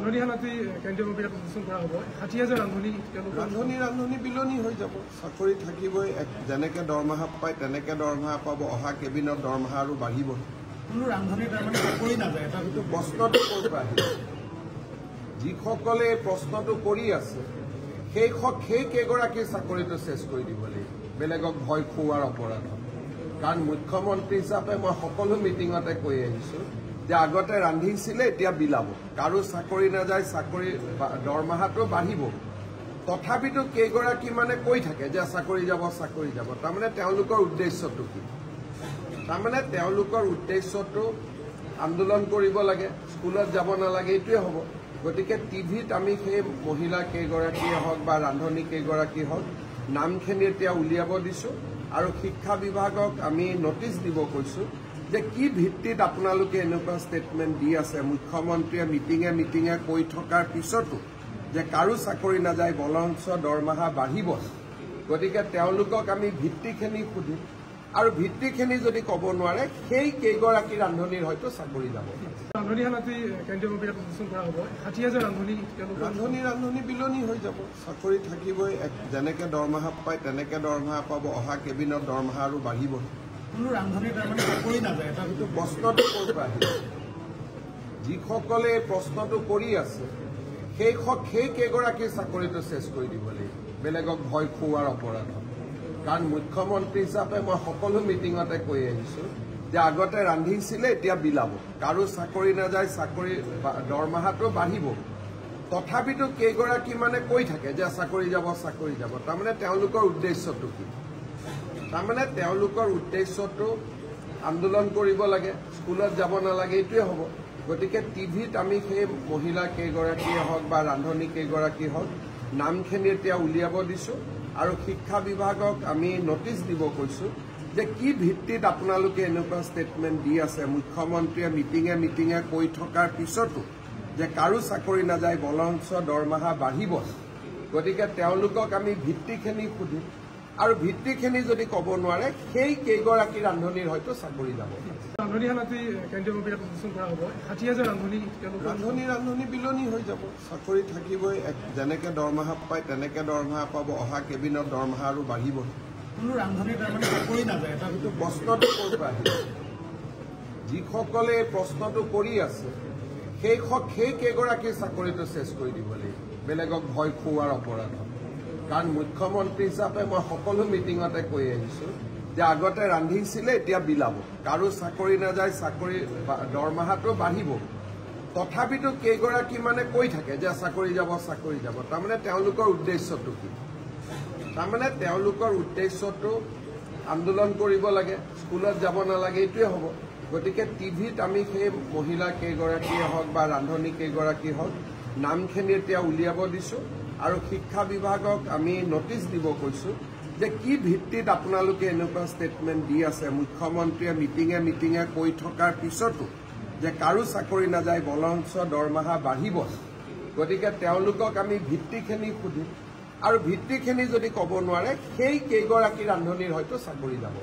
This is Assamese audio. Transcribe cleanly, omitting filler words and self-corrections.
ৰান্ধনীশালাতে কেন্দ্ৰীয় মন্ত্ৰীয়ে প্ৰতিষ্ঠান কৰা হ'ব 60,000 ৰান্ধনী বিলনি হৈ যাব চাকৰি থাকিবই যেনেকৈ দৰমহা পায় তেনেকৈ দৰমহা পাব অহা কেবিনত দৰমহা আৰু বাঢ়িব কোনো ৰান্ধনীৰ তাৰমানে চাকৰি নাযায় এটা কিন্তু প্ৰশ্নটো ক'ৰ পৰা আহিব যিসকলে এই প্ৰশ্নটো কৰি আছে সেই কেইগৰাকীৰ চাকৰিটো চেছ কৰি দিব লাগিব বেলেগক ভয় খুওৱাৰ অপৰাধত কাৰণ মুখ্যমন্ত্ৰী হিচাপে মই সকলো মিটিঙতে কৈ আহিছোঁ যে আগতে ৰান্ধিছিলে এতিয়া বিলাব কাৰো চাকৰি নাযায় চাকৰি দৰমহাটো বাঢ়িব তথাপিতো কেইগৰাকী মানে কৈ থাকে যে চাকৰি যাব তাৰমানে তেওঁলোকৰ উদ্দেশ্যটো কি তাৰমানে তেওঁলোকৰ উদ্দেশ্যটো আন্দোলন কৰিব লাগে স্কুলত যাব নালাগে এইটোৱে হ'ব গতিকে টিভিত আমি সেই মহিলা কেইগৰাকীয়ে হওক বা ৰান্ধনী কেইগৰাকী হওক নামখিনি এতিয়া উলিয়াব দিছোঁ আৰু শিক্ষা বিভাগক আমি নটিচ দিব কৈছোঁ যে কি ভিত্তিত আপোনালোকে এনেকুৱা ষ্টেটমেণ্ট দি আছে মুখ্যমন্ত্ৰীয়ে মিটিঙে কৈ থকাৰ পিছতো যে কাৰো চাকৰি নাযায় বৰঞ্চ দৰমহা বাঢ়িব গতিকে তেওঁলোকক আমি ভিত্তিখিনি সুধিম আৰু ভিত্তিখিনি যদি ক'ব নোৱাৰে সেই কেইগৰাকী ৰান্ধনীৰ হয়তো চাকৰি যাব ৰান্ধনীশালাতে কেন্দ্ৰীয় মন্ত্ৰীয়ে প্ৰতিষ্ঠান কৰা হ'ব 60,000 ৰান্ধনী বিলনি হৈ যাব চাকৰি থাকিবই যেনেকৈ দৰমহা পায় তেনেকৈ দৰমহা পাব অহা কেবিনত দৰমহা আৰু বাঢ়িব কোনো ৰান্ধনীৰ তাৰমানে চাকৰি নাযায় এটা কিন্তু প্ৰশ্নটো ক'ৰ পৰা আহিব যিসকলে এই প্ৰশ্নটো কৰি আছে সেই কেইগৰাকীৰ চাকৰিটো চেছ কৰি দিব লাগিব বেলেগক ভয় খুওৱাৰ অপৰাধত কাৰণ মুখ্যমন্ত্ৰী হিচাপে মই সকলো মিটিঙতে কৈ আহিছোঁ যে আগতে ৰান্ধিছিলে এতিয়া বিলাব কাৰো চাকৰি নাযায় চাকৰি দৰমহাটো বাঢ়িব তথাপিতো কেইগৰাকী মানে কৈ থাকে যে চাকৰি যাব তাৰমানে তেওঁলোকৰ উদ্দেশ্যটো কি তাৰমানে তেওঁলোকৰ উদ্দেশ্যটো আন্দোলন কৰিব লাগে স্কুলত যাব নালাগে এইটোৱে হ'ব গতিকে টিভিত আমি সেই মহিলা কেইগৰাকীয়ে হওক বা ৰান্ধনী কেইগৰাকী হওক নামখিনি এতিয়া উলিয়াব দিছোঁ আৰু শিক্ষা বিভাগক আমি নটিচ দিব কৈছোঁ যে কি ভিত্তিত আপোনালোকে এনেকুৱা ষ্টেটমেণ্ট দি আছে মুখ্যমন্ত্ৰীয়ে মিটিঙে কৈ থকাৰ পিছতো যে কাৰো চাকৰি নাযায় বৰঞ্চ দৰমহা বাঢ়িব গতিকে তেওঁলোকক আমি ভিত্তিখিনি সুধিম আৰু ভিত্তিখিনি যদি ক'ব নোৱাৰে সেই কেইগৰাকী ৰান্ধনীৰ হয়তো চাকৰি যাব ৰান্ধনীশালাতে কেন্দ্ৰীয় মন্ত্ৰীয়ে প্ৰতিষ্ঠান কৰা হ'ব 60,000 ৰান্ধনী বিলনি হৈ যাব চাকৰি থাকিবই যেনেকৈ দৰমহা পায় তেনেকৈ দৰমহা পাব অহা কেবিনত দৰমহা আৰু বাঢ়িব কোনো ৰান্ধনীৰ তাৰমানে চাকৰি নাযায় এটা কিন্তু প্ৰশ্নটো ক'ৰ পৰা আহিব যিসকলে এই প্ৰশ্নটো কৰি আছে সেই কেইগৰাকীৰ চাকৰিটো চেছ কৰি দিব লাগিব বেলেগক ভয় খুওৱাৰ অপৰাধত কাৰণ মুখ্যমন্ত্ৰী হিচাপে মই সকলো মিটিঙতে কৈ আহিছোঁ যে আগতে ৰান্ধিছিলে এতিয়া বিলাব কাৰো চাকৰি নাযায় চাকৰি দৰমহাটো বাঢ়িব তথাপিতো কেইগৰাকী মানে কৈ থাকে যে চাকৰি যাব তাৰমানে তেওঁলোকৰ উদ্দেশ্যটো কি তাৰমানে তেওঁলোকৰ উদ্দেশ্যটো আন্দোলন কৰিব লাগে স্কুলত যাব নালাগে এইটোৱে হ'ব গতিকে টিভিত আমি সেই মহিলা কেইগৰাকীয়ে হওক বা ৰান্ধনী কেইগৰাকী হওক নামখিনি এতিয়া উলিয়াব দিছোঁ আৰু শিক্ষা বিভাগক আমি নটিচ দিব কৈছোঁ যে কি ভিত্তিত আপোনালোকে এনেকুৱা ষ্টেটমেণ্ট দি আছে মুখ্যমন্ত্ৰীয়ে মিটিঙে কৈ থকাৰ পিছতো যে কাৰো চাকৰি নাযায় বৰঞ্চ দৰমহা বাঢ়িব গতিকে তেওঁলোকক আমি ভিত্তিখিনি সুধিম আৰু ভিত্তিখিনি যদি ক'ব নোৱাৰে সেই কেইগৰাকী ৰান্ধনীৰ হয়তো চাকৰি যাব